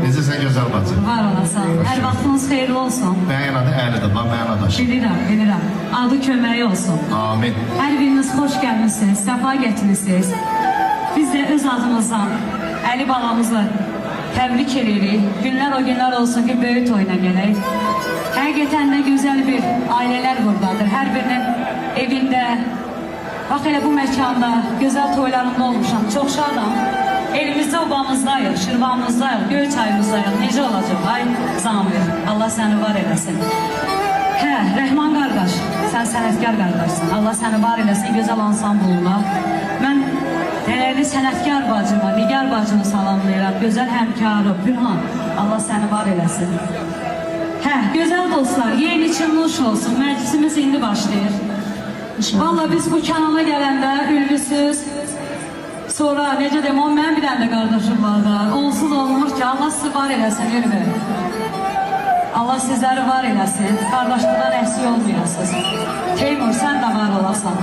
Necəsən gözəl bacı? Var olasan. Hər vaxtınız xeyirli olsun. Mənim adı Əlidir, mənim adaşım. Bilirəm. Adı köməyi olsun. Amin. Hər biriniz xoş gəlmişsiniz, səfa gətirmişsiniz. Biz də öz adımızdan Əli balamızı təbrik edirik. Günlər o günlər olsun ki, böyük toyuna gələk. Həqiqətən də gözəl bir ailələr buradadır. Hər birinin evində, bax elə bu məkanda, gözəl toylarında olmuşam. Çox şadam. Elimizdə, obamızdayıq, Şirvanımızdayıq, Göyçayımızdayıq. Necə olacaq? Ay Zamir, Allah səni var eləsin. Hə, Rəhman qardaş, sən sənətkar qardaşsın. Allah səni var eləsin, gözəl ansambluna. Mən dəyərli sənətkar bacımı, Nigar bacımı salamlayıram. Gözəl həmkarı, Bürhan, Allah səni var eləsin. Hə, gözəl dostlar, yeni için nuş olsun. Məclisimiz indi başlayır. Valla biz bu kanala gələndə ülgüsüz, sonra necə deyim, o mənim bir dənə də qardaşım var da, onsuz olmur ki, Allah sizi var eləsin, Ülvi. Allah sizləri var eləsin, qardaşlıqdan əksik olmayasınız. Teymur, sən də var olasan.